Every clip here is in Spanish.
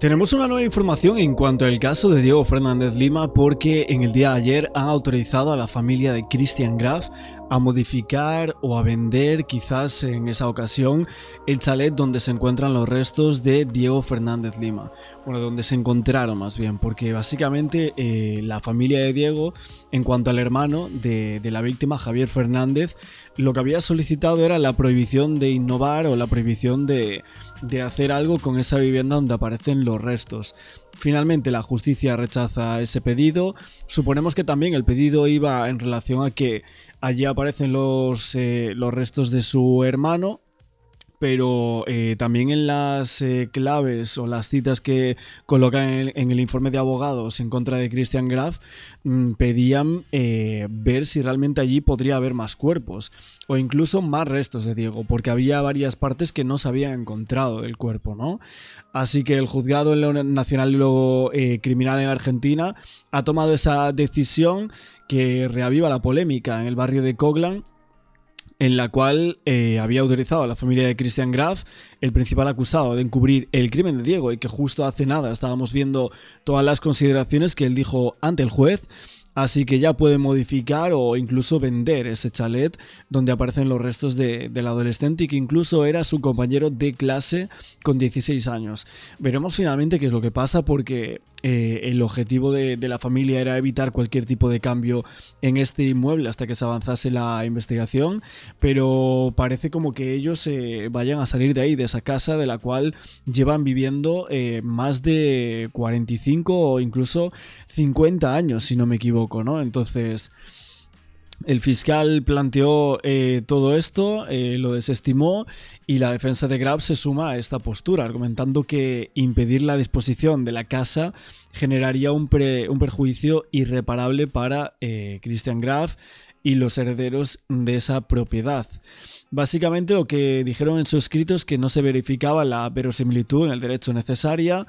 Tenemos una nueva información en cuanto al caso de Diego Fernández Lima porque en el día de ayer han autorizado a la familia de Christian Graf a modificar o a vender, quizás en esa ocasión, el chalet donde se encuentran los restos de Diego Fernández Lima. Bueno, donde se encontraron más bien, porque básicamente la familia de Diego, en cuanto al hermano de la víctima, Javier Fernández, lo que había solicitado era la prohibición de innovar o la prohibición de hacer algo con esa vivienda donde aparecen los restos. Finalmente la justicia rechaza ese pedido. Suponemos que también el pedido iba en relación a que allí aparecen los restos de su hermano, pero también en las claves o las citas que colocan en el informe de abogados en contra de Christian Graf, pedían ver si realmente allí podría haber más cuerpos o incluso más restos de Diego, porque había varias partes que no se habían encontrado del cuerpo, ¿no? Así que el juzgado nacional de lo criminal en Argentina ha tomado esa decisión que reaviva la polémica en el barrio de Coglan, en la cual había autorizado a la familia de Christian Graf, el principal acusado de encubrir el crimen de Diego, y que justo hace nada estábamos viendo todas las consideraciones que él dijo ante el juez. Así que ya puede modificar o incluso vender ese chalet donde aparecen los restos del adolescente y que incluso era su compañero de clase con 16 años. Veremos finalmente qué es lo que pasa, porque el objetivo de la familia era evitar cualquier tipo de cambio en este inmueble hasta que se avanzase la investigación, pero parece como que ellos vayan a salir de ahí, de esa casa de la cual llevan viviendo más de 45 o incluso 50 años, si no me equivoco, ¿no? Entonces el fiscal planteó todo esto, lo desestimó, y la defensa de Graf se suma a esta postura, argumentando que impedir la disposición de la casa generaría un perjuicio irreparable para Christian Graf y los herederos de esa propiedad. Básicamente lo que dijeron en su escrito es que no se verificaba la verosimilitud en el derecho necesaria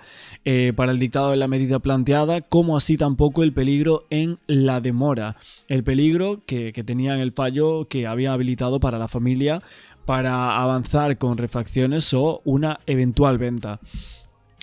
para el dictado de la medida planteada, como así tampoco el peligro en la demora. El peligro que tenía en el fallo que había habilitado para la familia para avanzar con refacciones o una eventual venta.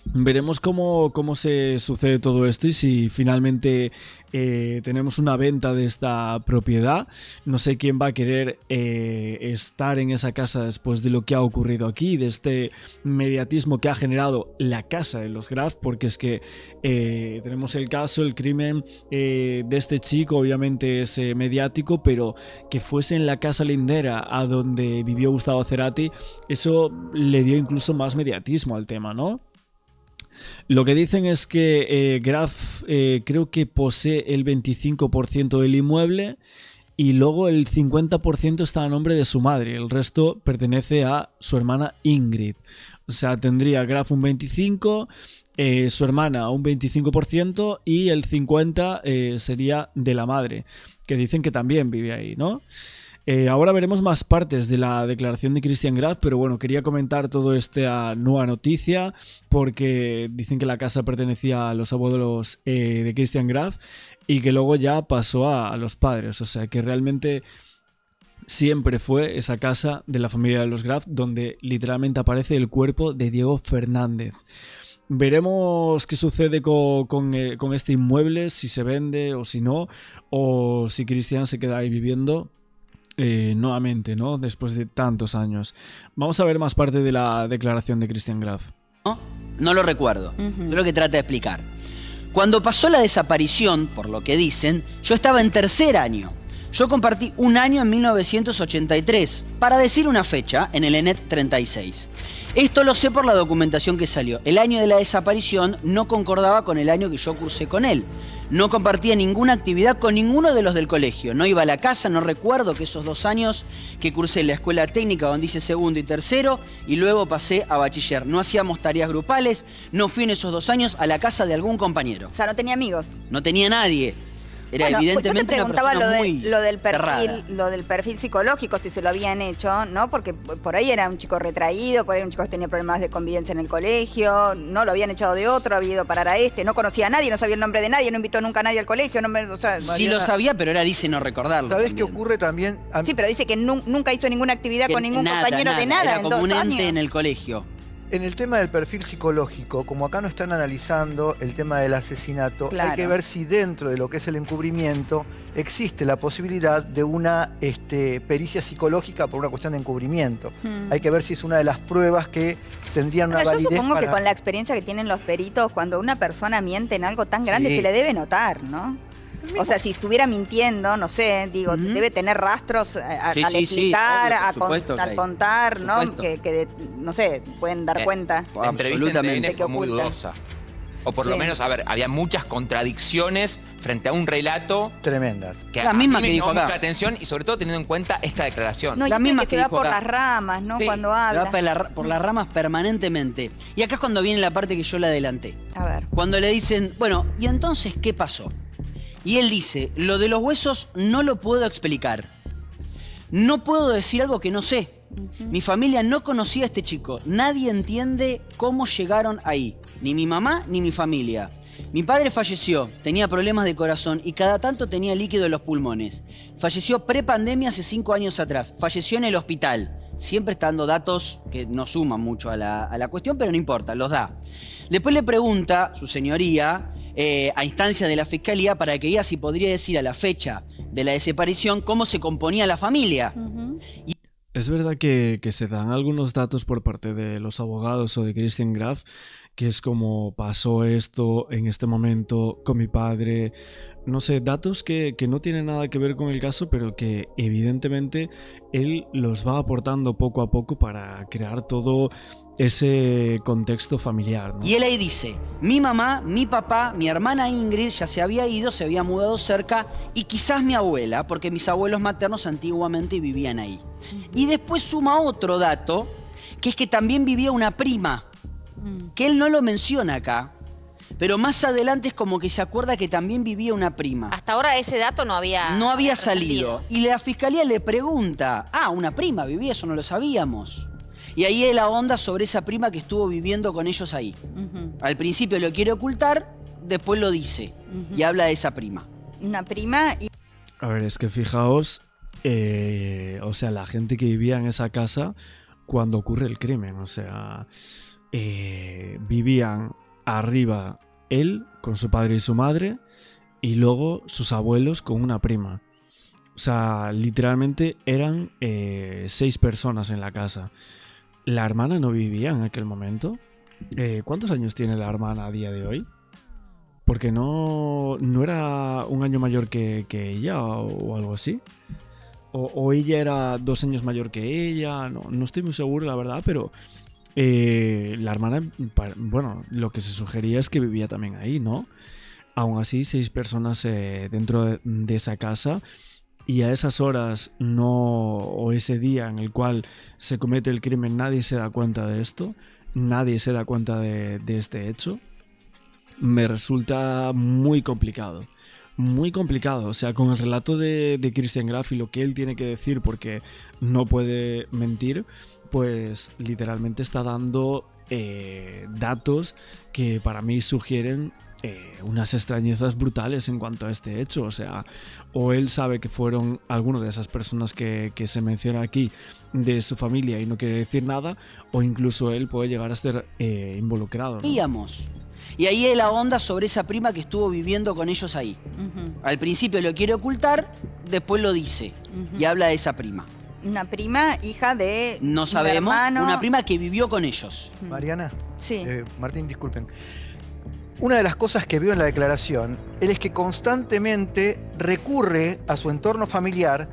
Veremos cómo se sucede todo esto y si finalmente tenemos una venta de esta propiedad. No sé quién va a querer estar en esa casa después de lo que ha ocurrido aquí, de este mediatismo que ha generado la casa de los Graf, porque es que tenemos el caso, el crimen de este chico, obviamente es mediático, pero que fuese en la casa lindera a donde vivió Gustavo Cerati, eso le dio incluso más mediatismo al tema, ¿no? Lo que dicen es que Graf creo que posee el 25% del inmueble y luego el 50% está a nombre de su madre, el resto pertenece a su hermana Ingrid. O sea, tendría Graf un 25%, su hermana un 25% y el 50% sería de la madre, que dicen que también vive ahí, ¿no? Ahora veremos más partes de la declaración de Christian Graf, pero bueno, quería comentar toda esta nueva noticia porque dicen que la casa pertenecía a los abuelos de Christian Graf y que luego ya pasó a los padres, o sea que realmente siempre fue esa casa de la familia de los Graf donde literalmente aparece el cuerpo de Diego Fernández. Veremos qué sucede con este inmueble, si se vende o si no, o si Christian se queda ahí viviendo nuevamente, ¿no? Después de tantos años. Vamos a ver más parte de la declaración de Christian Graf. No lo recuerdo. Es lo que trata de explicar. Cuando pasó la desaparición, por lo que dicen, yo estaba en tercer año. Yo compartí un año en 1983, para decir una fecha, en el ENET 36. Esto lo sé por la documentación que salió. El año de la desaparición no concordaba con el año que yo cursé con él. No compartía ninguna actividad con ninguno de los del colegio. No iba a la casa, no recuerdo que esos 2 años que cursé en la escuela técnica donde hice segundo y tercero y luego pasé a bachiller. No hacíamos tareas grupales, no fui en esos 2 años a la casa de algún compañero. O sea, no tenía amigos. No tenía nadie. Era evidentemente yo te preguntaba una persona muy lo del perfil psicológico, si se lo habían hecho, ¿no? Porque por ahí era un chico retraído, por ahí un chico que tenía problemas de convivencia en el colegio, no lo habían echado de otro, había ido a parar a este, no conocía a nadie, no sabía el nombre de nadie, no invitó nunca a nadie al colegio, o sea, sí lo sabía, pero ahora dice no recordarlo. ¿Sabés qué ocurre también? Sí, pero dice que nunca hizo ninguna actividad con ningún compañero de nada era en como 2 un ente años. en el colegio. En el tema del perfil psicológico, como acá no están analizando el tema del asesinato, Claro. hay que ver si dentro de lo que es el encubrimiento existe la posibilidad de una pericia psicológica por una cuestión de encubrimiento. Hay que ver si es una de las pruebas que tendrían una Ahora, yo validez supongo para... que con la experiencia que tienen los peritos, cuando una persona miente en algo tan grande, Sí. se le debe notar, ¿no? O sea, si estuviera mintiendo, no sé, digo, debe tener rastros Sí, al sí, sí, explicar, obvio, por supuesto que al hay. contar, Por ¿no? supuesto. No sé, pueden dar cuenta. La entrevista en Absolutamente. TN fue muy ocultan. dudosa. O por lo Sí. menos, a ver, había muchas contradicciones frente a un relato Tremendas. que La a misma mí me que dijo llamó acá. mucho la atención y sobre todo teniendo en cuenta esta declaración. No, y La es misma que que se va dijo por acá. las ramas, ¿no? Sí, Cuando Se va habla. por las ramas permanentemente. Y acá es cuando viene la parte que yo le adelanté. A ver. Cuando le dicen, bueno, ¿y entonces qué pasó? Y él dice, lo de los huesos no lo puedo explicar. No puedo decir algo que no sé. Mi familia no conocía a este chico. Nadie entiende cómo llegaron ahí. Ni mi mamá ni mi familia. Mi padre falleció, tenía problemas de corazón y cada tanto tenía líquido en los pulmones. Falleció prepandemia hace 5 años atrás. Falleció en el hospital. Siempre está dando datos que no suman mucho a la cuestión, pero no importa, los da. Después le pregunta, su señoría, a instancia de la fiscalía, para que diga si podría decir a la fecha de la desaparición cómo se componía la familia. Es verdad que se dan algunos datos por parte de los abogados o de Christian Graf, que es como pasó esto en este momento con mi padre. No sé, datos que no tienen nada que ver con el caso, pero que evidentemente él los va aportando poco a poco para crear todo ese contexto familiar, ¿no? Y él ahí dice, mi mamá, mi papá, mi hermana Ingrid ya se había ido, se había mudado cerca, y quizás mi abuela, porque mis abuelos maternos antiguamente vivían ahí. Y después suma otro dato, que es que también vivía una prima, que él no lo menciona acá, pero más adelante es como que se acuerda que también vivía una prima. Hasta ahora ese dato no había salido. Y la fiscalía le pregunta, una prima vivía, eso no lo sabíamos. Y ahí él ahonda sobre esa prima que estuvo viviendo con ellos ahí. Al principio lo quiere ocultar, después lo dice y habla de esa prima. Una prima y A ver, es que fijaos, o sea, la gente que vivía en esa casa cuando ocurre el crimen, o sea, vivían arriba él con su padre y su madre y luego sus abuelos con una prima. O sea, literalmente eran 6 personas en la casa. La hermana no vivía en aquel momento. ¿Cuántos años tiene la hermana a día de hoy? Porque no era un año mayor que ella o algo así. O ella era 2 años mayor que ella. No estoy muy seguro, la verdad, pero la hermana, bueno, lo que se sugería es que vivía también ahí, ¿no? Aún así, 6 personas dentro de esa casa. Y a esas horas o ese día en el cual se comete el crimen, nadie se da cuenta de esto, nadie se da cuenta de este hecho, me resulta muy complicado. Muy complicado, o sea, con el relato de Christian Graf y lo que él tiene que decir porque no puede mentir, pues literalmente está dando datos que para mí sugieren unas extrañezas brutales en cuanto a este hecho. O sea, o él sabe que fueron algunas de esas personas que se menciona aquí de su familia y no quiere decir nada, o incluso él puede llegar a ser involucrado, ¿no? Íbamos. Y ahí él ahonda sobre esa prima que estuvo viviendo con ellos ahí. Al principio lo quiere ocultar, después lo dice y habla de esa prima. una prima hija de No un sabemos, hermano. una prima que vivió con ellos. Mariana, Sí. Martín, disculpen. Una de las cosas que veo en la declaración, él es que constantemente recurre a su entorno familiar,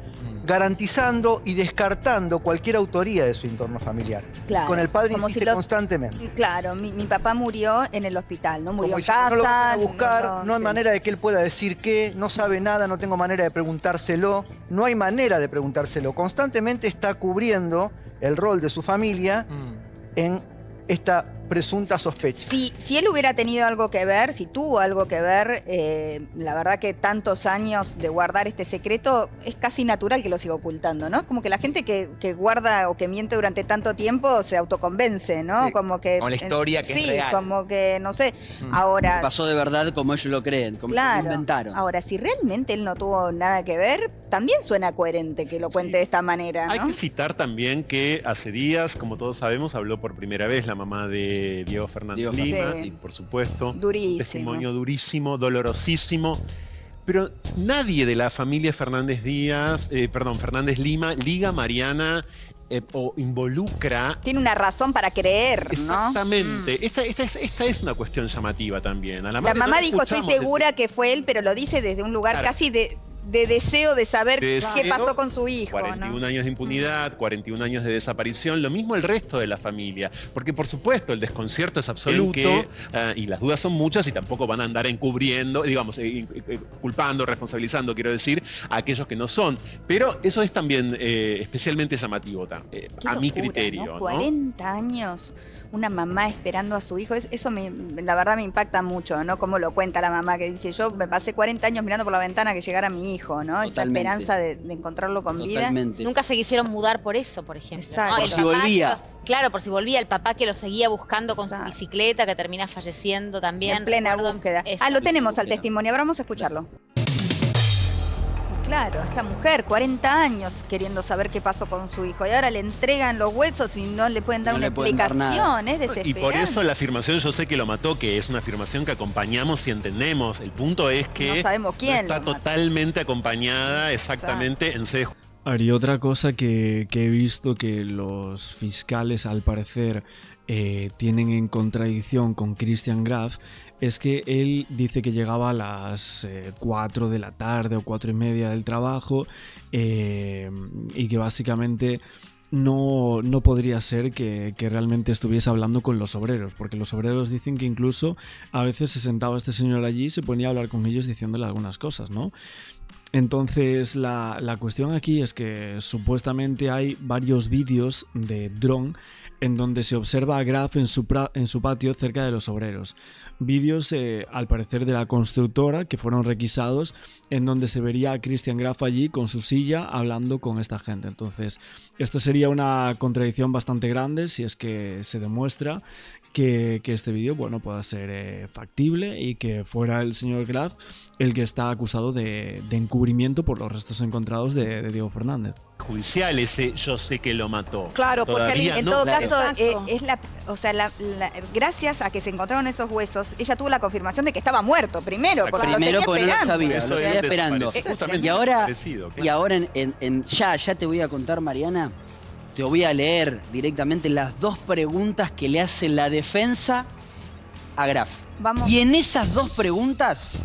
garantizando y descartando cualquier autoría de su entorno familiar. Claro, Con el padre como insiste si los- constantemente. Claro, mi papá murió en el hospital, no murió Como en diciendo, casa. no lo van a buscar, no hay sí. manera de que él pueda decir que no sabe nada, no tengo manera de preguntárselo, no hay manera de preguntárselo. Constantemente está cubriendo el rol de su familia en esta presunta sospecha. Si él hubiera tenido algo que ver, si tuvo algo que ver, la verdad que tantos años de guardar este secreto, es casi natural que lo siga ocultando, ¿no? Como que la gente que guarda o que miente durante tanto tiempo se autoconvence, ¿no? Sí, Como que con la historia que es sí, real. como que, no sé, ahora... Pasó de verdad como ellos lo creen, como lo Claro. inventaron. Ahora, si realmente él no tuvo nada que ver, también suena coherente que lo cuente de esta manera, ¿no? Hay que citar también que hace días, como todos sabemos, habló por primera vez la mamá de Diego Fernández Lima, Sí. y por supuesto, Durísimo. un testimonio durísimo, dolorosísimo. Pero nadie de la familia Fernández Fernández Lima liga a Mariana o involucra. Tiene una razón para creer, ¿no? Exactamente. Esta es una cuestión llamativa también. A La madre no mamá la dijo, estoy escuchamos segura decir. que fue él, pero lo dice desde un lugar Claro. casi de deseo de saber qué Deseo, pasó con su hijo, 41 ¿no? años de impunidad, 41 años de desaparición, lo mismo el resto de la familia. Porque por supuesto el desconcierto es absoluto y las dudas son muchas y tampoco van a andar encubriendo, digamos, culpando, responsabilizando, quiero decir, a aquellos que no son. Pero eso es también especialmente llamativo, Qué a mi locura, criterio. ¿no? ¿no? 40 años, una mamá esperando a su hijo, eso la verdad me impacta mucho, ¿no? Como lo cuenta la mamá, que dice, yo me pasé 40 años mirando por la ventana que llegara mi hijo, ¿no? Esa Totalmente. esperanza de encontrarlo con vida. Totalmente. Nunca se quisieron mudar por eso, por ejemplo. Exacto. ¿no? Por El si papá volvía. Claro, por si volvía, el papá que lo seguía buscando con su Exacto. bicicleta, que termina falleciendo también. En plena Recuerdo búsqueda. eso. Lo tenemos al búsqueda. testimonio, ahora vamos a escucharlo. Y claro, esta mujer, 40 años queriendo saber qué pasó con su hijo, y ahora le entregan los huesos y no le pueden dar No una le pueden dar nada. explicación, es desesperante. Y por eso la afirmación yo sé que lo mató, que es una afirmación que acompañamos y entendemos. El punto es que No sabemos quién está lo mató. totalmente acompañada exactamente en sede. Y otra cosa que he visto que los fiscales al parecer tienen en contradicción con Christian Graf es que él dice que llegaba a las 4 de la tarde o 4:30 del trabajo y que básicamente no podría ser que realmente estuviese hablando con los obreros, porque los obreros dicen que incluso a veces se sentaba este señor allí y se ponía a hablar con ellos diciéndole algunas cosas, ¿no? Entonces la cuestión aquí es que supuestamente hay varios vídeos de dron en donde se observa a Graf en su patio cerca de los obreros. Vídeos al parecer de la constructora que fueron requisados en donde se vería a Christian Graf allí con su silla hablando con esta gente. Entonces esto sería una contradicción bastante grande si es que se demuestra que este vídeo pueda ser factible y que fuera el señor Graf el que está acusado de encubrimiento por los restos encontrados de Diego Fernández. Judicial ese yo sé que lo mató. Claro, porque Todavía En no, todo claro. caso, Exacto. gracias a que se encontraron esos huesos, ella tuvo la confirmación de que estaba muerto primero, Exacto. porque Primero lo porque tenía no lo esperando. sabía, Eso lo es seguía esperando. desaparecido, justamente Y ahora, desaparecido, claro. y ahora ya te voy a contar, Mariana, te voy a leer directamente las dos preguntas que le hace la defensa a Graf. Vamos. Y en esas dos preguntas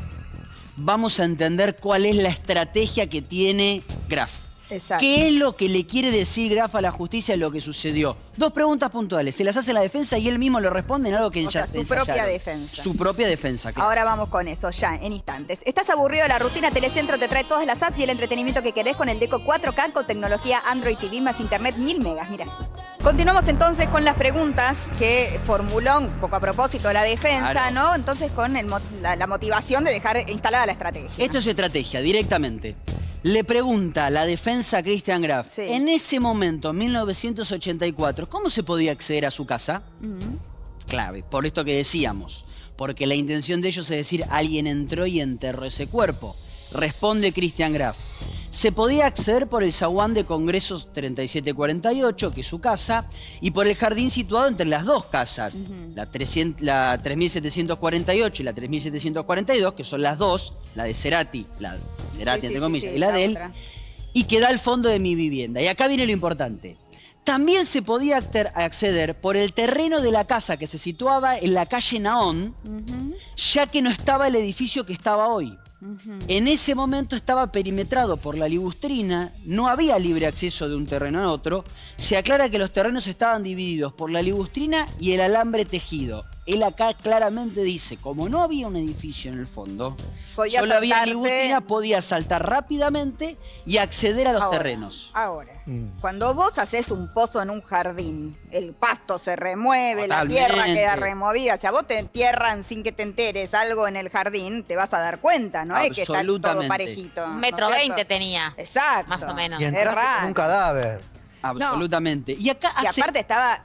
vamos a entender cuál es la estrategia que tiene Graf. Exacto. ¿Qué es lo que le quiere decir Graf a la justicia de lo que sucedió? Dos preguntas puntuales. Se las hace la defensa y él mismo le responde en algo que O ya sea, su propia ensayaron. defensa. Su propia defensa, claro. Ahora vamos con eso, ya, en instantes. ¿Estás aburrido de la rutina? Telecentro te trae todas las apps y el entretenimiento que querés con el Deco 4K con tecnología Android TV más internet 1000 megas. Mira. Continuamos entonces con las preguntas que formuló un poco a propósito la defensa, Claro. ¿no? Entonces con la motivación de dejar instalada la estrategia. Esto es estrategia, directamente. Le pregunta la defensa a Christian Graf, Sí. en ese momento, 1984, ¿cómo se podía acceder a su casa? Clave, por esto que decíamos. Porque la intención de ellos es decir, alguien entró y enterró ese cuerpo. Responde Christian Graf. Se podía acceder por el zaguán de Congresos 3748, que es su casa, y por el jardín situado entre las dos casas, la 3748 y la 3742, que son las dos, la de Cerati, Sí, entre comillas, sí, y la de él, otra. y que da al fondo de mi vivienda. Y acá viene lo importante. También se podía acceder por el terreno de la casa que se situaba en la calle Naón, ya que no estaba el edificio que estaba hoy. En ese momento estaba perimetrado por la ligustrina, no había libre acceso de un terreno a otro. Se aclara que los terrenos estaban divididos por la ligustrina y el alambre tejido. Él acá claramente dice, como no había un edificio en el fondo, Podía solo había saltarse. ligustrina, podía saltar rápidamente y acceder a los terrenos. Ahora, cuando vos haces un pozo en un jardín, el pasto se remueve, la Totalmente. tierra queda removida. Si a vos te entierran sin que te enteres algo en el jardín, te vas a dar cuenta, ¿no? Es que está todo Absolutamente. parejito. Un ¿no metro es 20 cierto? tenía. Exacto. Más o menos. Y Es entraste raro. con un cadáver. Absolutamente. Y acá Y hace... aparte estaba,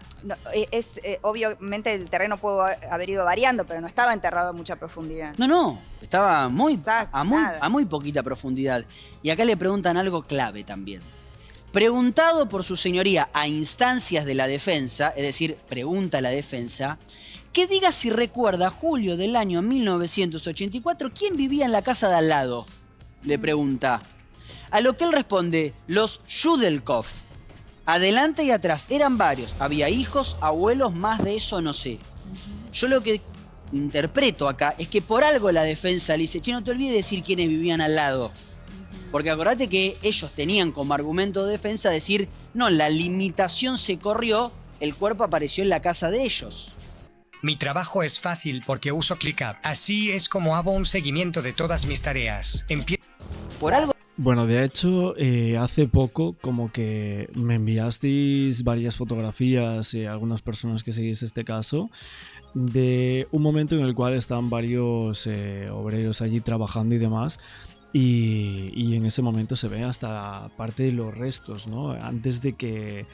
obviamente el terreno pudo haber ido variando, pero no estaba enterrado a mucha profundidad. No, Estaba a muy nada. poquita profundidad. Y acá le preguntan algo clave también. Preguntado por su señoría a instancias de la defensa, es decir, pregunta a la defensa, que diga si recuerda julio del año 1984, ¿quién vivía en la casa de al lado? Le pregunta. A lo que él responde, los Yudelkov. Adelante y atrás, eran varios. Había hijos, abuelos, más de eso no sé. Yo lo que interpreto acá es que por algo la defensa le dice, che, no te olvides de decir quiénes vivían al lado. Porque acordate que ellos tenían como argumento de defensa decir, no, la limitación se corrió, el cuerpo apareció en la casa de ellos. Mi trabajo es fácil porque uso ClickUp. Así es como hago un seguimiento de todas mis tareas. Por algo... Bueno, de hecho, hace poco como que me enviasteis varias fotografías, algunas personas que seguís este caso, de un momento en el cual están varios obreros allí trabajando y demás. Y en ese momento se ve hasta parte de los restos, ¿no? Antes de que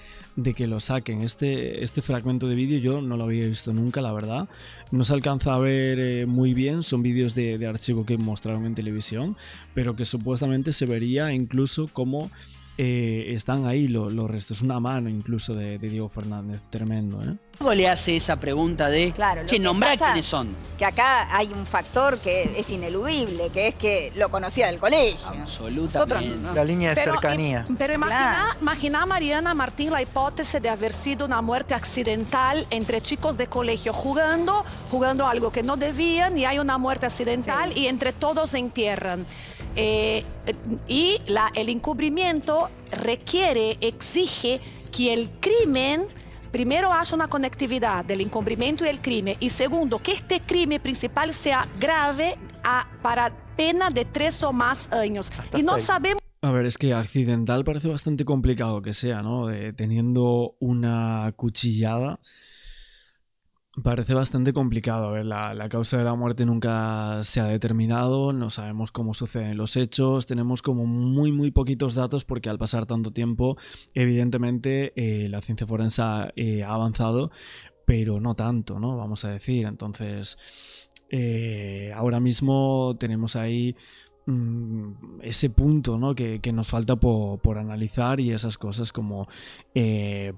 lo saquen. Este fragmento de vídeo yo no lo había visto nunca, la verdad. No se alcanza a ver muy bien, son vídeos de archivo que mostraron en televisión, pero que supuestamente se vería incluso como están ahí los restos, una mano incluso de Diego Fernández, tremendo, ¿eh? ¿Cómo le hace esa pregunta de, Claro, lo che, que nombrá pasa quiénes son? Que acá hay un factor que es ineludible, que es que lo conocía del colegio. Absolutamente. Nosotros no. La línea de cercanía. Pero Claro. imagina, Mariana Martín, la hipótesis de haber sido una muerte accidental entre chicos de colegio jugando algo que no debían y hay una muerte accidental y entre todos se entierran. Y el encubrimiento exige que el crimen, primero, haya una conectividad del encubrimiento y el crimen, y segundo, que este crimen principal sea grave para pena de 3 o más años. Hasta Y no 6. sabemos. A ver, es que accidental parece bastante complicado que sea, ¿no? Teniendo una cuchillada, parece bastante complicado. A ver, la causa de la muerte nunca se ha determinado, no sabemos cómo suceden los hechos, tenemos como muy poquitos datos porque al pasar tanto tiempo, evidentemente, la ciencia forense ha avanzado, pero no tanto, ¿no? Vamos a decir, entonces, ahora mismo tenemos ahí ese punto, ¿no? que nos falta por analizar, y esas cosas como,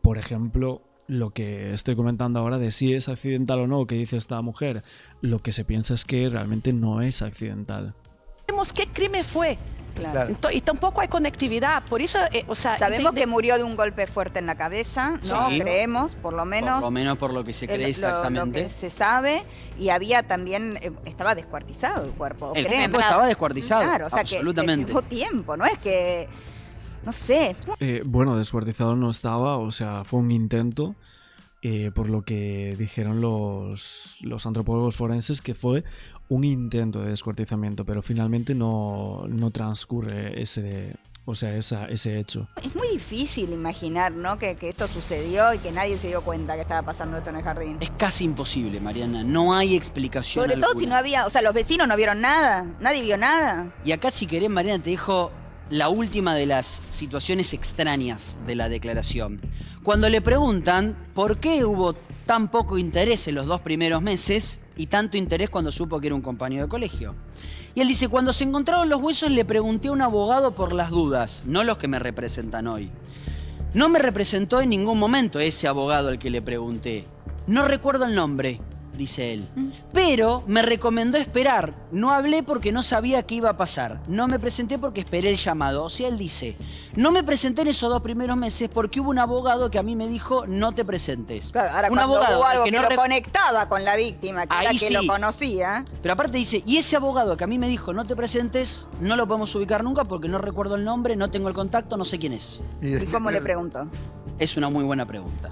por ejemplo, lo que estoy comentando ahora de si es accidental o no, que dice esta mujer, lo que se piensa es que realmente no es accidental. Sabemos qué crimen fue. Claro. Y tampoco hay conectividad. Por eso, Sabemos que murió de un golpe fuerte en la cabeza, ¿no? Sí. Creemos, por lo menos. Por lo menos por lo que se cree exactamente. Lo que se sabe, y había también, estaba descuartizado el cuerpo. El creemos. cuerpo estaba descuartizado, Claro, o sea absolutamente. que llevó tiempo, no es que, no sé. Bueno, descuartizado no estaba, o sea, fue un intento, por lo que dijeron los antropólogos forenses, que fue un intento de descuartizamiento, pero finalmente no transcurre ese hecho. Es muy difícil imaginar, ¿no? Que esto sucedió y que nadie se dio cuenta que estaba pasando esto en el jardín. Es casi imposible, Mariana, no hay explicación Sobre todo alguna. si no había, o sea, los vecinos no vieron nada, nadie vio nada. Y acá, si querés, Mariana, te dejo la última de las situaciones extrañas de la declaración. Cuando le preguntan por qué hubo tan poco interés en los 2 primeros meses y tanto interés cuando supo que era un compañero de colegio. Y él dice, cuando se encontraron los huesos le pregunté a un abogado por las dudas, no los que me representan hoy. No me representó en ningún momento ese abogado al que le pregunté. No recuerdo el nombre, dice él. Pero me recomendó esperar. No hablé porque no sabía qué iba a pasar. No me presenté porque esperé el llamado. O sea, él dice, no me presenté en esos 2 primeros meses porque hubo un abogado que a mí me dijo, no te presentes. Claro, ahora un cuando abogado hubo algo que que no lo conectaba con la víctima, que Ahí era que sí. lo conocía. Pero aparte dice, y ese abogado que a mí me dijo, no te presentes, no lo podemos ubicar nunca porque no recuerdo el nombre, no tengo el contacto, no sé quién es. ¿Y cómo le preguntó? Es una muy buena pregunta.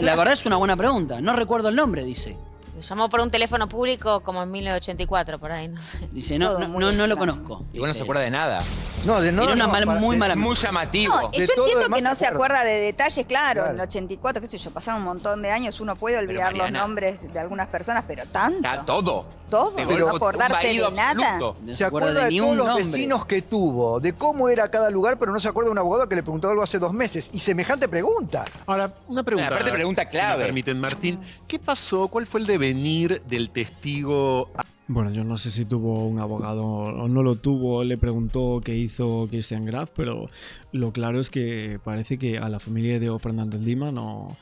La verdad es una buena pregunta. No recuerdo el nombre, dice. Lo llamó por un teléfono público como en 1984, por ahí, no sé. Dice, Todo no muy lo extraño. conozco. Igual no dice se acuerda de nada. No, de no, Era una no, mala- para- muy de- mala- Es muy llamativo. No, De yo todo entiendo lo que demás no se se acuerda. acuerda de detalles, claro, Claro. en el 84, qué sé yo, pasaron un montón de años, uno puede olvidar los Mariana, nombres de algunas personas, pero tanto. Está todo. Todo, De no golpe, un acordarse vaído de nada. absoluto. No Se acuerda de de ni todos un los nombre. vecinos que tuvo, de cómo era cada lugar, pero no se acuerda de un abogado que le preguntó algo hace 2 meses. Y semejante pregunta. Ahora, una pregunta. Aparte, pregunta Si me clave. permiten, Martín. ¿Qué pasó? ¿Cuál fue el devenir del testigo Bueno, yo no sé si tuvo un abogado o no lo tuvo, le preguntó qué hizo Christian Graf, pero lo claro es que parece que a la familia de Diego Fernández Lima no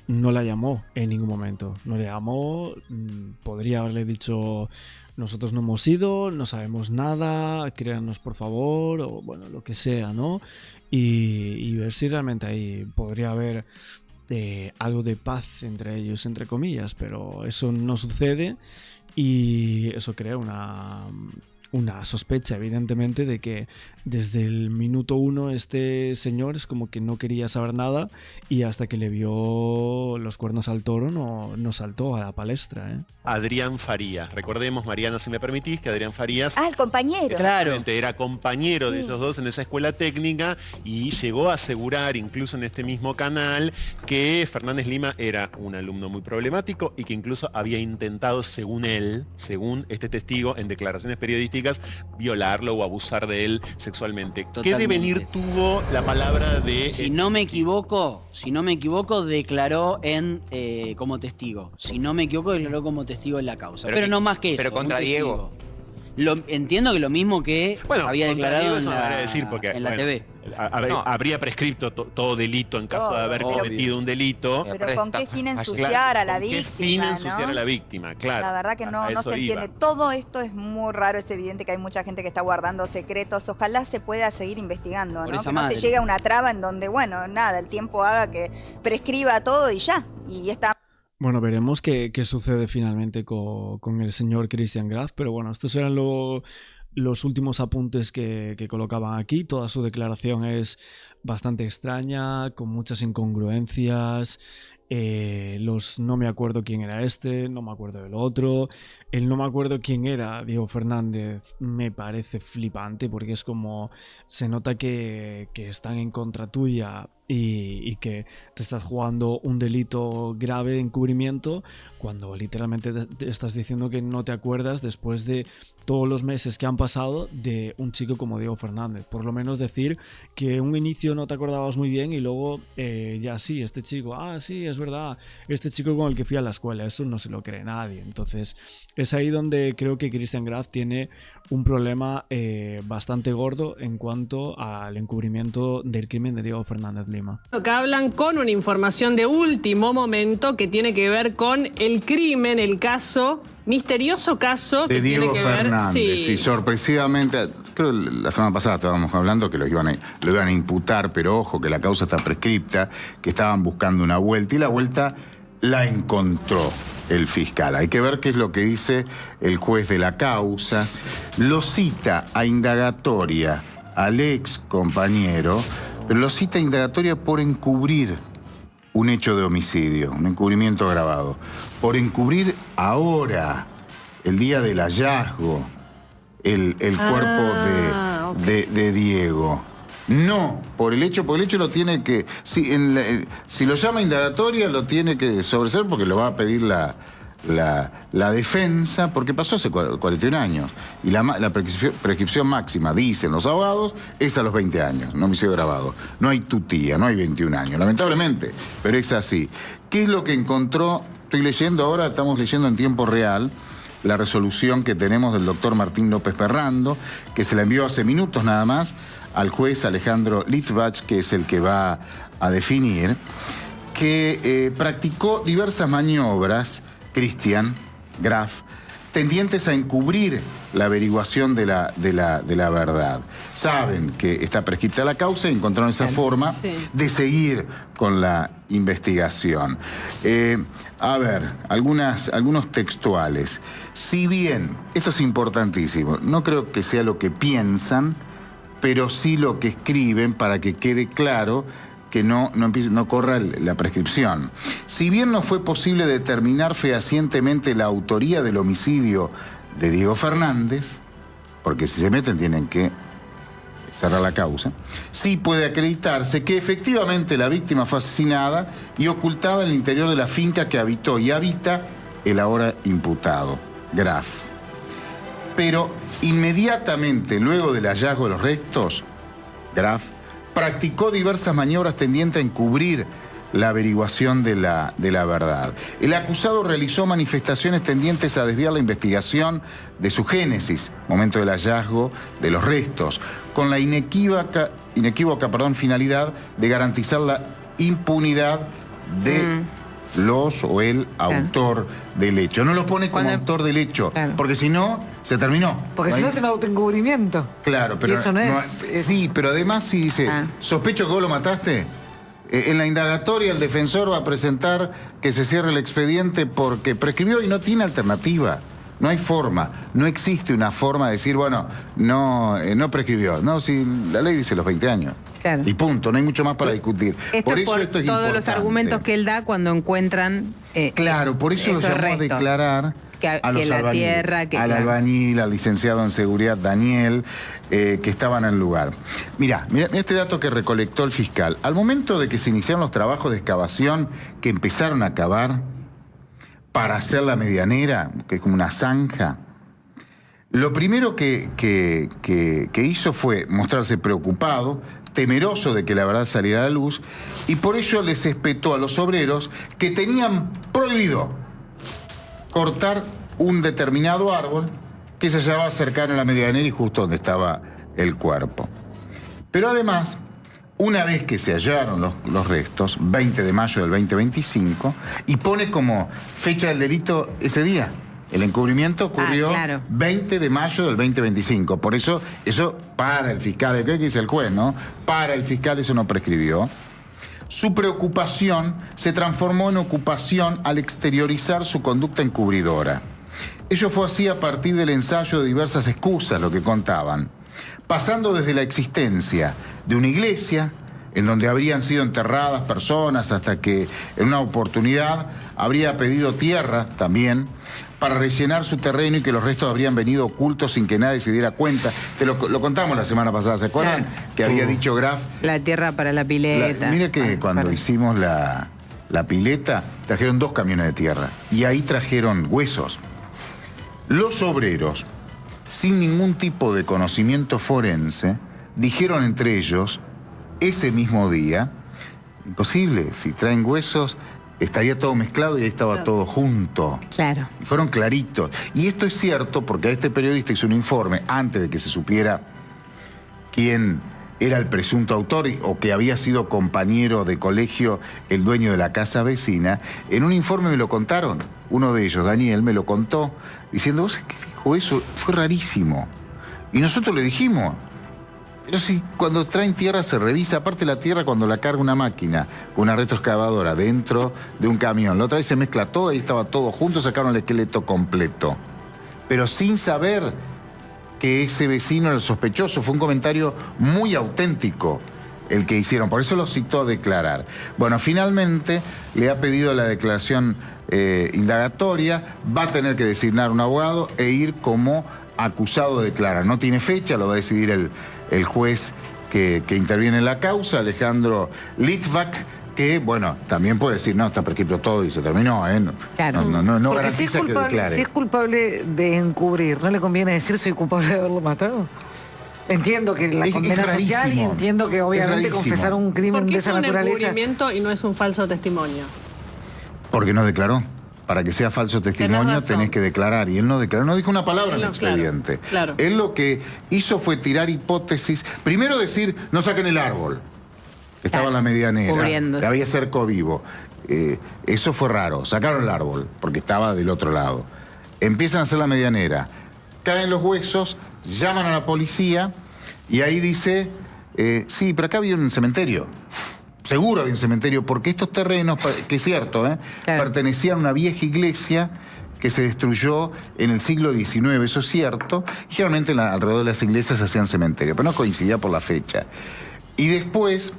la llamó en ningún momento. No le llamó, podría haberle dicho: nosotros no hemos ido, no sabemos nada, créanos por favor, o bueno, lo que sea, ¿no? Y ver si realmente ahí podría haber algo de paz entre ellos, entre comillas, pero eso no sucede. Y eso crea una sospecha, evidentemente, de que desde el minuto 1 este señor es como que no quería saber nada, y hasta que le vio los cuernos al toro no saltó a la palestra, ¿eh? Adrián Farías. Recordemos, Mariana, si me permitís, que Adrián Farías El compañero. exactamente, era compañero de ellos dos en esa escuela técnica, y llegó a asegurar, incluso en este mismo canal, que Fernández Lima era un alumno muy problemático y que incluso había intentado, según él, según este testigo, en declaraciones periodísticas, violarlo o abusar de él sexualmente. Totalmente. ¿Qué devenir tuvo la palabra de... Si no me equivoco, declaró como testigo. Si no me equivoco, declaró como testigo en la causa. Pero no más que eso. Pero como contra testigo. Diego. Entiendo que lo mismo que había contra declarado Diego en eso no la, debería decir, porque, en la bueno, TV. Habría prescripto todo delito en caso de haber Obvio. cometido un delito. Pero ¿con qué fin Claro, ensuciar a la ¿con qué víctima? fin ensuciar ¿no? a la víctima? Claro. La verdad que a no eso se entiende. iba. Todo esto es muy raro, es evidente que hay mucha gente que está guardando secretos. Ojalá se pueda seguir investigando, Por ¿no? esa Que no madre. se llegue a una traba en donde, bueno, nada, el tiempo haga que prescriba todo y ya. Y está. Bueno, veremos qué sucede finalmente con el señor Christian Graf, pero bueno, estos eran los últimos apuntes que colocaban aquí. Toda su declaración es bastante extraña, con muchas incongruencias. No me acuerdo quién era no me acuerdo del otro. El no me acuerdo quién era Diego Fernández me parece flipante, porque es como se nota que están en contra tuya y que te estás jugando un delito grave de encubrimiento, cuando literalmente te estás diciendo que no te acuerdas después de todos los meses que han pasado de un chico como Diego Fernández. Por lo menos decir que un inicio no te acordabas muy bien y luego ya sí, este chico, sí, es verdad, este chico con el que fui a la escuela, eso no se lo cree nadie. Entonces es ahí donde creo que Christian Graf tiene un problema bastante gordo en cuanto al encubrimiento del crimen de Diego Fernández Lima. Acá hablan con una información de último momento que tiene que ver con el crimen, el caso, misterioso caso de que Diego tiene que ver, Fernández. Y sorpresivamente, creo que la semana pasada estábamos hablando que lo iban a imputar, pero ojo, que la causa está prescripta, que estaban buscando una vuelta, y la vuelta la encontró el fiscal. Hay que ver qué es lo que dice el juez de la causa. Lo cita a indagatoria al ex compañero, pero lo cita a indagatoria por encubrir un hecho de homicidio, un encubrimiento agravado. Por encubrir ahora, el día del hallazgo, el cuerpo de Diego. No, por el hecho lo tiene que... Si lo llama indagatoria, lo tiene que sobreseer, porque lo va a pedir la defensa, porque pasó hace 41 años. Y la prescripción máxima, dicen los abogados, es a los 20 años, no homicidio agravado. No hay tutía, no hay 21 años, lamentablemente, pero es así. ¿Qué es lo que encontró? Estoy leyendo ahora, estamos leyendo en tiempo real, la resolución que tenemos del doctor Martín López Perrando, que se la envió hace minutos nada más al juez Alejandro Litvach, que es el que va a definir, que practicó diversas maniobras, Christian Graf, tendientes a encubrir la averiguación de la verdad. Saben que está prescripta la causa y encontraron esa forma de seguir con la investigación. A ver, algunos textuales. Si bien, esto es importantísimo, no creo que sea lo que piensan, pero sí lo que escriben, para que quede claro que no corra la prescripción. Si bien no fue posible determinar fehacientemente la autoría del homicidio de Diego Fernández, porque si se meten tienen que cerrar la causa, sí puede acreditarse que efectivamente la víctima fue asesinada y ocultada en el interior de la finca que habitó y habita el ahora imputado, Graf. Pero inmediatamente luego del hallazgo de los restos, Graf practicó diversas maniobras tendientes a encubrir la averiguación de la verdad. El acusado realizó manifestaciones tendientes a desviar la investigación de su génesis, momento del hallazgo de los restos, con la inequívoca finalidad de garantizar la impunidad de los o el autor del hecho. No lo pone como autor del hecho, porque si no, se terminó. Porque si no es un autoencubrimiento. Claro, pero y eso no es. Sí, pero además si dice, sospecho que vos lo mataste, en la indagatoria el defensor va a presentar que se cierre el expediente porque prescribió y no tiene alternativa. No hay forma, no existe una forma de decir, bueno, no prescribió. No, si la ley dice los 20 años. Claro. Y punto, no hay mucho más para discutir. Esto por todos importante. Los argumentos que él da cuando encuentran. Claro, por eso lo llamó a declarar a los albañiles, al albañil, al licenciado en seguridad Daniel, que estaban en el lugar. Mirá este dato que recolectó el fiscal. Al momento de que se iniciaron los trabajos de excavación que empezaron a cavar para hacer la medianera, que es como una zanja, lo primero que hizo fue mostrarse preocupado, temeroso de que la verdad saliera a la luz, y por ello les espetó a los obreros que tenían prohibido cortar un determinado árbol que se hallaba cercano a la medianera y justo donde estaba el cuerpo. Pero además, una vez que se hallaron los restos, 20 de mayo del 2025, y pone como fecha del delito ese día. El encubrimiento ocurrió 20 de mayo del 2025. Por eso para el fiscal, ¿qué dice el juez, no? Para el fiscal eso no prescribió. Su preocupación se transformó en ocupación al exteriorizar su conducta encubridora. Ello fue así a partir del ensayo de diversas excusas, lo que contaban, pasando desde la existencia de una iglesia en donde habrían sido enterradas personas hasta que en una oportunidad habría pedido tierra también para rellenar su terreno y que los restos habrían venido ocultos sin que nadie se diera cuenta. Te lo contamos la semana pasada, ¿se acuerdan? Que había dicho Graf. La tierra para la pileta. Mira que cuando hicimos la pileta, trajeron 2 camiones de tierra y ahí trajeron huesos. Los obreros, sin ningún tipo de conocimiento forense, dijeron entre ellos, ese mismo día, imposible, si traen huesos, estaría todo mezclado y ahí estaba todo junto. Claro. Y fueron claritos. Y esto es cierto porque a este periodista hizo un informe antes de que se supiera quién era el presunto autor o que había sido compañero de colegio el dueño de la casa vecina. En un informe me lo contaron. Uno de ellos, Daniel, me lo contó diciendo, ¿vos qué dijo eso? Fue rarísimo. Y nosotros le dijimos, pero si cuando traen tierra se revisa, aparte la tierra cuando la carga una máquina con una retroexcavadora dentro de un camión, la otra vez se mezcla todo, ahí estaba todo junto, sacaron el esqueleto completo. Pero sin saber que ese vecino era el sospechoso. Fue un comentario muy auténtico el que hicieron, por eso lo citó a declarar. Bueno, finalmente le ha pedido la declaración indagatoria, va a tener que designar un abogado e ir como acusado de declarar. No tiene fecha, lo va a decidir el juez que interviene en la causa, Alejandro Litvak, que, bueno, también puede decir, no, está prescrito todo y se terminó, ¿eh? Claro. No garantiza que declare. Si es culpable de encubrir, ¿no le conviene decir soy culpable de haberlo matado? Entiendo que la condena social y entiendo que obviamente confesar un crimen de esa naturaleza... ¿Por qué es un encubrimiento y no es un falso testimonio? Porque no declaró. Para que sea falso testimonio tenés que declarar. Y él no declaró, no dijo una palabra en el expediente. Claro. Él lo que hizo fue tirar hipótesis. Primero decir, no saquen el árbol. Estaba en la medianera. Había cerco vivo. Eso fue raro. Sacaron el árbol, porque estaba del otro lado. Empiezan a hacer la medianera. Caen los huesos, llaman a la policía y ahí dice, sí, pero acá había un cementerio. Seguro había un cementerio, porque estos terrenos, que es cierto, pertenecían a una vieja iglesia que se destruyó en el siglo XIX, eso es cierto. Generalmente alrededor de las iglesias se hacían cementerios, pero no coincidía por la fecha. Y después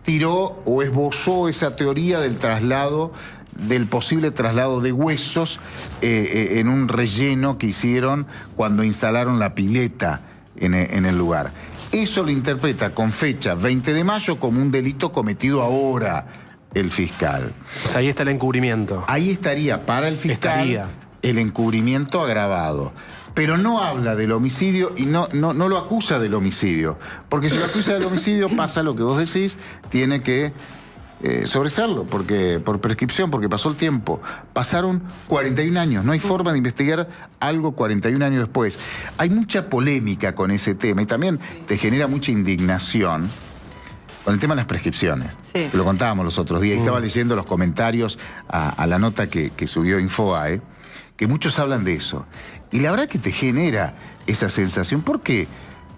tiró o esbozó esa teoría del traslado, del posible traslado de huesos en un relleno que hicieron cuando instalaron la pileta en el lugar. Eso lo interpreta con fecha 20 de mayo como un delito cometido ahora el fiscal. O sea, ahí está el encubrimiento. Ahí estaría para el fiscal el encubrimiento agravado. Pero no habla del homicidio y no lo acusa del homicidio. Porque si lo acusa del homicidio pasa lo que vos decís, tiene que sobreseerlo, porque por prescripción, porque pasó el tiempo. Pasaron 41 años, no hay forma de investigar algo 41 años después. Hay mucha polémica con ese tema y también te genera mucha indignación con el tema de las prescripciones. Sí. Lo contábamos los otros días y estaba leyendo los comentarios a la nota que subió Infobae, que muchos hablan de eso. Y la verdad que te genera esa sensación. ¿Por qué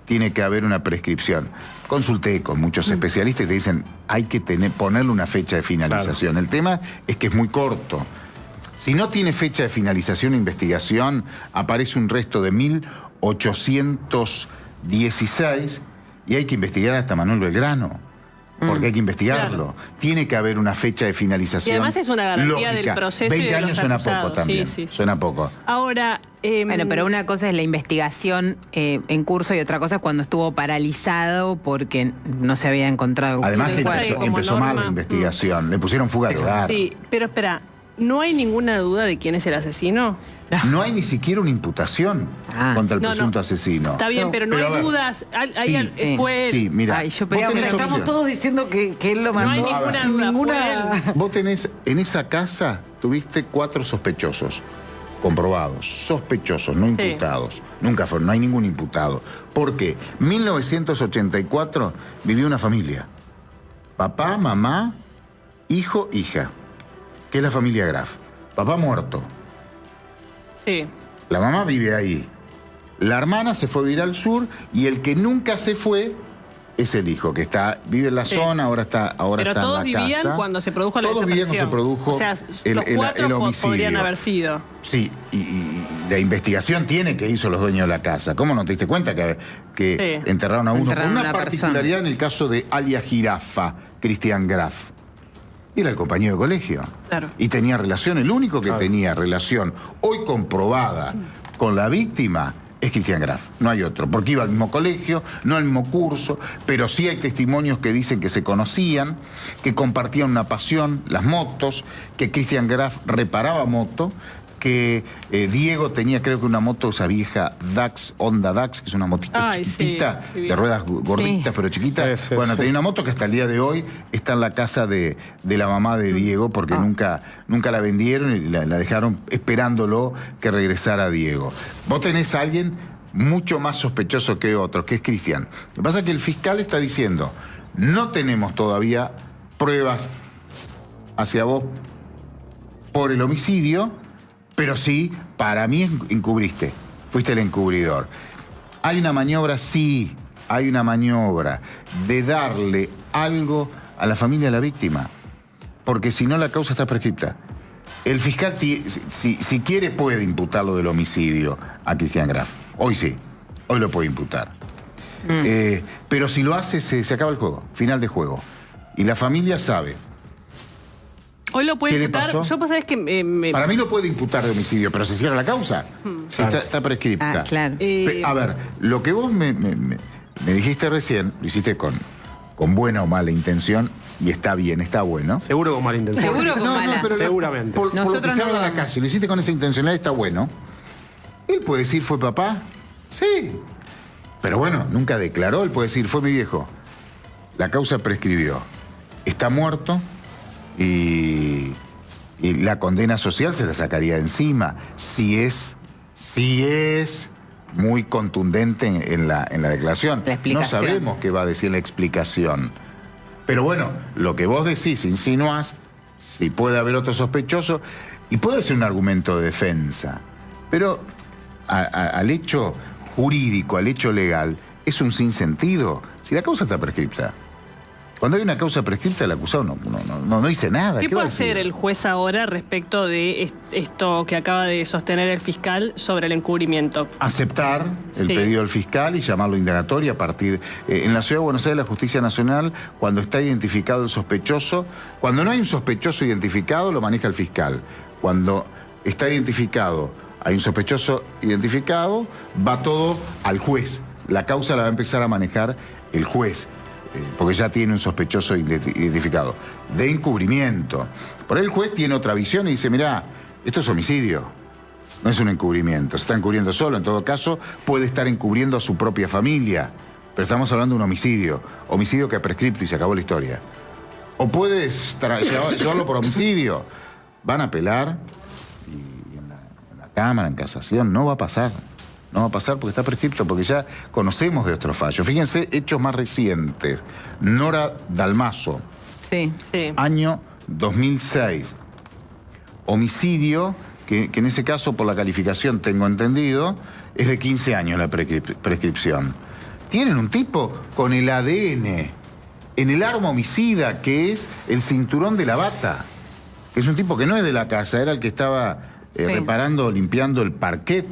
tiene que haber una prescripción? Consulté con muchos especialistas y te dicen hay que ponerle una fecha de finalización. Claro. El tema es que es muy corto. Si no tiene fecha de finalización de investigación, aparece un resto de 1816 y hay que investigar hasta Manuel Belgrano. Porque hay que investigarlo. Claro. Tiene que haber una fecha de finalización. Y además es una garantía lógica. del proceso 20 y de años los suena acusados. poco también. Sí. Suena poco. Ahora... Bueno, pero una cosa es la investigación en curso y otra cosa es cuando estuvo paralizado porque no se había encontrado. Además que empezó mal la investigación. Le pusieron fuga de hogar. Sí, pero espera, ¿no hay ninguna duda de quién es el asesino? No hay ni siquiera una imputación contra el presunto asesino. Está bien, pero no hay dudas. Sí, mira. Estamos todos diciendo que él lo mandó. No hay ninguna duda. Vos tenés, en esa casa, tuviste 4 sospechosos. Comprobados, sospechosos, no imputados. Nunca fueron, no hay ningún imputado. Porque 1984 vivió una familia. Papá, mamá, hijo, hija. Que es la familia Graf. Papá muerto. Sí. La mamá vive ahí. La hermana se fue a vivir al sur y el que nunca se fue es el hijo, que vive en la zona, ahora está en la casa. Pero todos vivían cuando se produjo la desaparición. Todos vivían cuando se produjo o sea, los 4 el homicidio. Podrían haber sido. Sí, y la investigación tiene que hizo los dueños de la casa. ¿Cómo no te diste cuenta que enterraron a uno? Con una particularidad en el caso de alias Jirafa, Christian Graf. Era el compañero de colegio. Claro. Y tenía relación, el único que tenía relación hoy comprobada con la víctima es Christian Graf, no hay otro, porque iba al mismo colegio, no al mismo curso, pero sí hay testimonios que dicen que se conocían, que compartían una pasión, las motos, que Christian Graf reparaba moto, que Diego tenía creo que una moto, esa vieja Dax, Honda Dax, que es una motita chiquitita, de ruedas gorditas pero chiquitas. Bueno, tenía una moto que hasta el día de hoy está en la casa de la mamá de Diego, porque nunca la vendieron y la dejaron esperándolo que regresara Diego. Vos tenés a alguien mucho más sospechoso que otro, que es Christian. Lo que pasa es que el fiscal está diciendo, no tenemos todavía pruebas hacia vos por el homicidio, pero sí, para mí encubriste. Fuiste el encubridor. Hay una maniobra, sí, hay una maniobra de darle algo a la familia de la víctima. Porque si no, la causa está prescripta. El fiscal, si quiere, puede imputarlo del homicidio a Christian Graf. Hoy sí, hoy lo puede imputar. Pero si lo hace, se acaba el juego, final de juego. Y la familia sabe. Hoy lo puede imputar. Yo pues, es que para mí lo puede imputar de homicidio, pero se cierra la causa. Está prescripta. Claro. A ver, lo que vos me dijiste recién, lo hiciste con buena o mala intención, y está bien, está bueno. Seguro con mala intención. Seguro con mala. Pero seguramente. Por lo que se habla en la calle, lo hiciste con esa intencionalidad, está bueno. Él puede decir, ¿fue papá? Sí. Pero bueno, nunca declaró, él puede decir, fue mi viejo. La causa prescribió. Está muerto. Y la condena social se la sacaría de encima si es muy contundente en la declaración. No sabemos qué va a decir la explicación. Pero bueno, lo que vos decís, insinuás, si puede haber otro sospechoso, y puede ser un argumento de defensa. Pero al hecho jurídico, al hecho legal, es un sinsentido. Si la causa está prescripta. Cuando hay una causa prescripta, el acusado no dice nada. ¿Qué puede hacer el juez ahora respecto de esto que acaba de sostener el fiscal sobre el encubrimiento? Aceptar el pedido del fiscal y llamarlo indagatoria a partir... en la Ciudad de Buenos Aires, la Justicia Nacional, cuando está identificado el sospechoso, cuando no hay un sospechoso identificado, lo maneja el fiscal. Cuando está identificado, hay un sospechoso identificado, va todo al juez. La causa la va a empezar a manejar el juez. Porque ya tiene un sospechoso identificado, de encubrimiento. Por ahí el juez tiene otra visión y dice, mirá, esto es homicidio, no es un encubrimiento, se está encubriendo solo, en todo caso puede estar encubriendo a su propia familia, pero estamos hablando de un homicidio que ha prescripto y se acabó la historia. o puedes llevarlo por homicidio. Van a apelar y en la Cámara, en casación, no va a pasar. No va a pasar porque está prescripto, porque ya conocemos de otros fallos. Fíjense, hechos más recientes. Nora Dalmaso, año 2006. Homicidio, que en ese caso, por la calificación tengo entendido, es de 15 años la prescripción. Tienen un tipo con el ADN en el arma homicida, que es el cinturón de la bata. Es un tipo que no es de la casa, era el que estaba reparando, limpiando el parquet.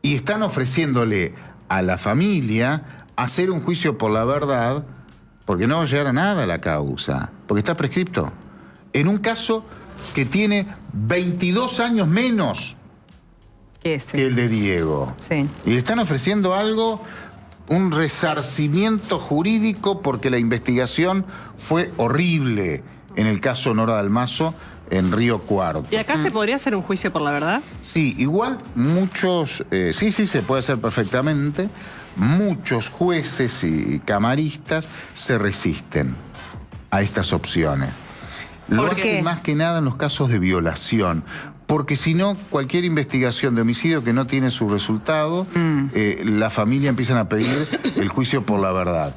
Y están ofreciéndole a la familia hacer un juicio por la verdad, porque no va a llegar a nada la causa, porque está prescripto. En un caso que tiene 22 años menos que el de Diego. Y le están ofreciendo algo, un resarcimiento jurídico, porque la investigación fue horrible en el caso Nora Dalmaso, en Río Cuarto. ¿Y acá se podría hacer un juicio por la verdad? Sí, igual muchos, sí, se puede hacer perfectamente. Muchos jueces y camaristas se resisten a estas opciones. Lo hacen más que nada en los casos de violación, porque si no, cualquier investigación de homicidio que no tiene su resultado, la familia empiezan a pedir el juicio por la verdad.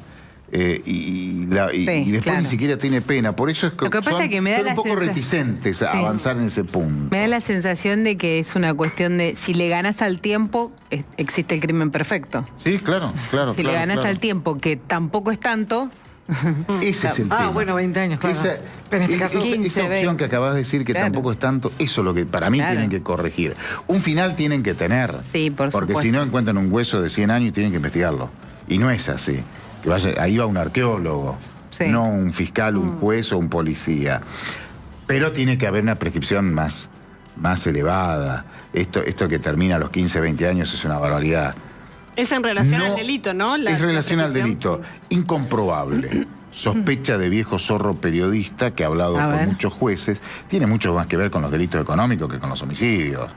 Y después ni siquiera tiene pena. Por eso es que, lo que pasa es que me da son un poco reticentes a avanzar en ese punto. Me da la sensación de que es una cuestión de si le ganas al tiempo, existe el crimen perfecto. Sí, claro. Si le ganas al tiempo, que tampoco es tanto. Ese es el tema. Bueno, 20 años, claro. Pero en este caso, 15, esa opción que acabas de decir, que tampoco es tanto, eso es lo que para mí tienen que corregir. Un final tienen que tener. Sí, por supuesto. Porque si no encuentran un hueso de 100 años y tienen que investigarlo. Y no es así. Ahí va un arqueólogo, no un fiscal, un juez o un policía. Pero tiene que haber una prescripción más elevada. Esto que termina a los 15, 20 años es una barbaridad. Es en relación al delito, ¿no? Es relación al delito. Incomprobable. Sospecha de viejo zorro periodista que ha hablado con muchos jueces. Tiene mucho más que ver con los delitos económicos que con los homicidios.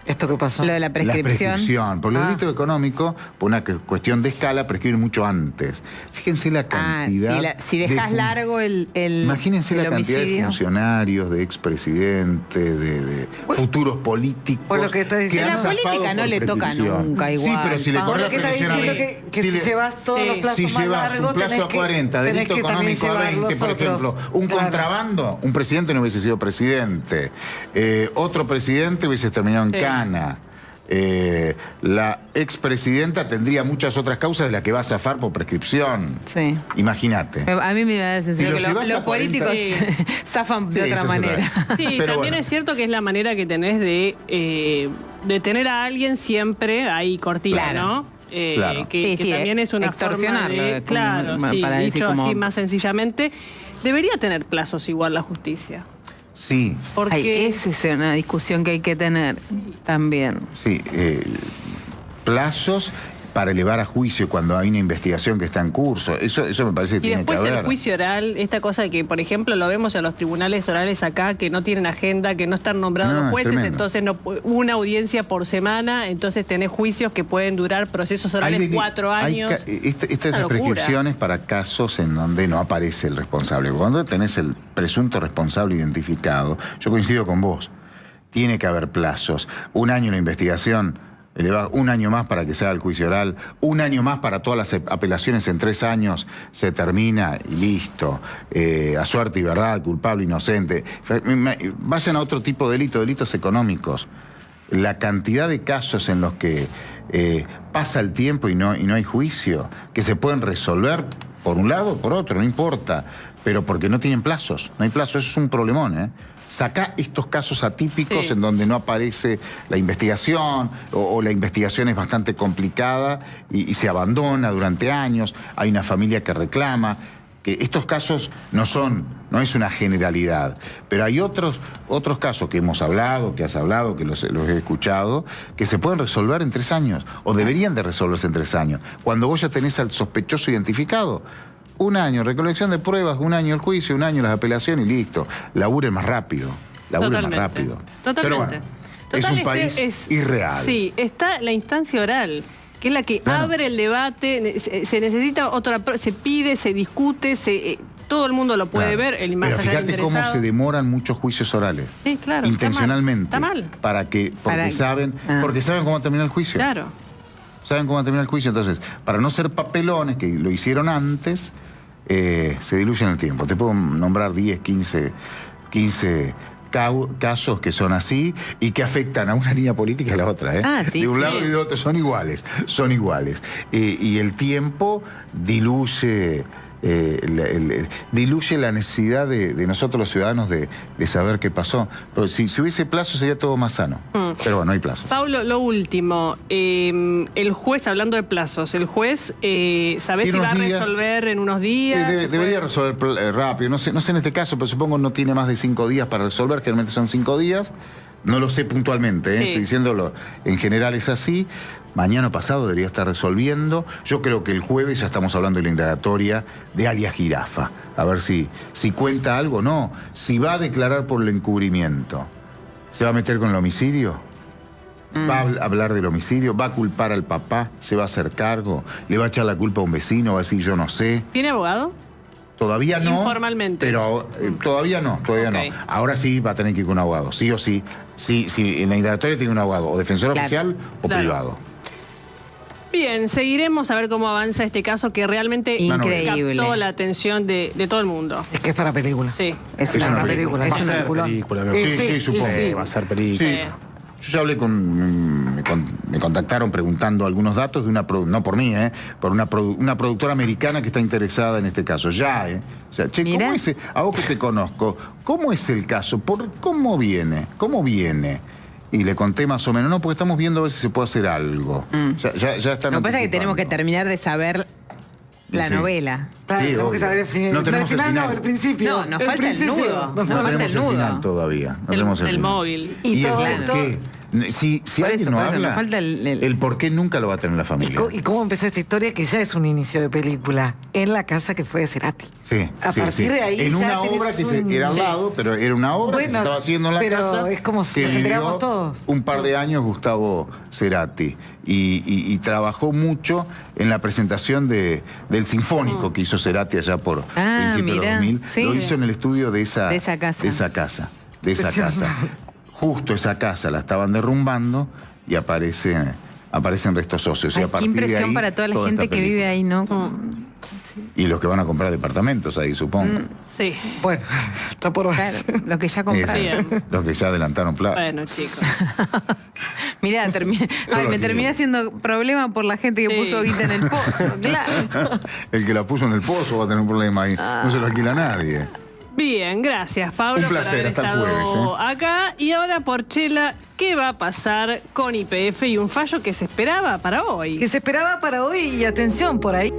¿Esto qué pasó? Lo de la prescripción. La prescripción. Por los delitos económicos, por una cuestión de escala, prescriben mucho antes. Fíjense la cantidad. Si dejas largo el imagínense la cantidad homicidio. de funcionarios, de expresidentes, de futuros políticos. Por lo que está diciendo. La política no le toca nunca igual. Sí, pero si le por lo que está diciendo que si llevas todos los plazos más largos, un plazo a 40, delito económico a 20, por ejemplo, un contrabando, un presidente no hubiese sido presidente. Otro presidente hubiese terminado en cana. La expresidenta tendría muchas otras causas de las que va a zafar por prescripción. Imagínate. A mí me da la sensación que los políticos zafan de otra manera. Sí, pero también es cierto que es la manera que tenés de tener a alguien siempre ahí cortita, ¿no? Que también es una forma de... Claro, dicho así más sencillamente. Debería tener plazos igual la justicia. Sí. Porque esa es una discusión que hay que tener también. Sí, plazos para elevar a juicio cuando hay una investigación que está en curso. Eso me parece que tiene que haber. Y después el juicio oral, esta cosa de que, por ejemplo, lo vemos en los tribunales orales acá, que no tienen agenda, que no están nombrados los jueces, entonces una audiencia por semana, entonces tenés juicios que pueden durar procesos orales 4 años. Estas prescripciones para casos en donde no aparece el responsable. Cuando tenés el presunto responsable identificado, yo coincido con vos, tiene que haber plazos. 1 año en la investigación, eleva 1 año más para que se haga el juicio oral, 1 año más para todas las apelaciones, en 3 años se termina y listo. A suerte y verdad, culpable, inocente. Vayan a otro tipo de delitos económicos. La cantidad de casos en los que pasa el tiempo y no hay juicio, que se pueden resolver por un lado o por otro, no importa, pero porque no tienen plazos. No hay plazos, eso es un problemón, ¿eh? Sacá estos casos atípicos en donde no aparece la investigación o la investigación es bastante complicada y se abandona durante años. Hay una familia que reclama. Que estos casos no es una generalidad, pero hay otros casos que hemos hablado, que has hablado, que los he escuchado, que se pueden resolver en 3 años o deberían de resolverse en 3 años. Cuando vos ya tenés al sospechoso identificado, 1 año, recolección de pruebas, 1 año el juicio, 1 año las apelaciones y listo. Laburen más rápido. Totalmente. Pero bueno, es un país irreal. Sí, está la instancia oral, que es la que abre el debate, se necesita se pide, se discute, todo el mundo lo puede ver, el más Pero allá fíjate del cómo interesado. se demoran muchos juicios orales. Sí, claro. Intencionalmente. Está mal. Porque saben cómo termina el juicio. Claro. Saben cómo termina el juicio. Entonces, para no ser papelones, que lo hicieron antes, se diluye en el tiempo. Te puedo nombrar 10, 15 casos que son así y que afectan a una línea política y a la otra. Sí, de un lado y de otro son iguales. Y el tiempo diluye la necesidad de nosotros los ciudadanos de saber qué pasó. Pero si hubiese plazo sería todo más sano. Pero bueno, no hay plazo. Paulo, lo último, el juez, hablando de plazos, el juez, ¿sabés si va a resolver en unos días? Debería resolver rápido, no sé en este caso, pero supongo no tiene más de 5 días para resolver, generalmente son 5 días. No lo sé puntualmente, estoy diciéndolo, en general es así. Mañana pasado debería estar resolviendo. Yo creo que el jueves ya estamos hablando de la indagatoria de alias Jirafa. A ver si cuenta algo o no. Si va a declarar por el encubrimiento, ¿se va a meter con el homicidio? ¿Va a hablar del homicidio? ¿Va a culpar al papá? ¿Se va a hacer cargo? ¿Le va a echar la culpa a un vecino? ¿Va a decir yo no sé? ¿Tiene abogado? Todavía no. Informalmente. Pero todavía no. Ahora sí va a tener que ir con un abogado, sí o sí. Si en la indagatoria tiene un abogado, o defensor oficial o privado. Bien, seguiremos a ver cómo avanza este caso que realmente captó la atención de todo el mundo. Es que es para película. Sí. Es una película. Va a ser película, ¿no? Sí, supongo. Va a ser película. Sí. Yo ya hablé me contactaron preguntando algunos datos de no por mí, por una productora americana que está interesada en este caso. O sea, che, ¿cómo es? A vos que te conozco, ¿cómo es el caso? ¿Cómo viene? Y le conté más o menos, porque estamos viendo a ver si se puede hacer algo. Ya están. Lo que pasa es que tenemos que terminar de saber la novela. Claro, tenemos que saber el final. No tenemos el final. No, el principio. No, nos falta el nudo. No tenemos el final todavía. No tenemos el móvil. Y el por qué. Si alguien no habla, falta el por qué nunca lo va a tener la familia. ¿Y cómo empezó esta historia? Que ya es un inicio de película. En la casa que fue de Cerati. Sí. A partir de ahí en ya una obra que era al lado, pero era una obra que se estaba haciendo en la casa. Pero es como si nos enteramos todos. Un par de años Gustavo Cerati. Y trabajó mucho en la presentación del Sinfónico que hizo Cerati allá por principios de 2000. Lo hizo en el estudio de esa casa. Justo esa casa la estaban derrumbando y aparecen restos óseos. Y a partir qué impresión de ahí, para toda la gente que vive ahí, ¿no? Y los que van a comprar departamentos ahí, supongo. Sí. Bueno, está por ver. Claro, los que ya compraron. Los que ya adelantaron plata. Bueno, chicos. Mirá, me terminé haciendo problema por la gente que puso guita en el pozo, claro. El que la puso en el pozo va a tener un problema ahí. No se lo alquila a nadie. Bien, gracias, Pablo, un placer, por haber estado jueves, acá. Y ahora, Porchela, ¿qué va a pasar con YPF y un fallo que se esperaba para hoy? Que se esperaba para hoy y atención, por ahí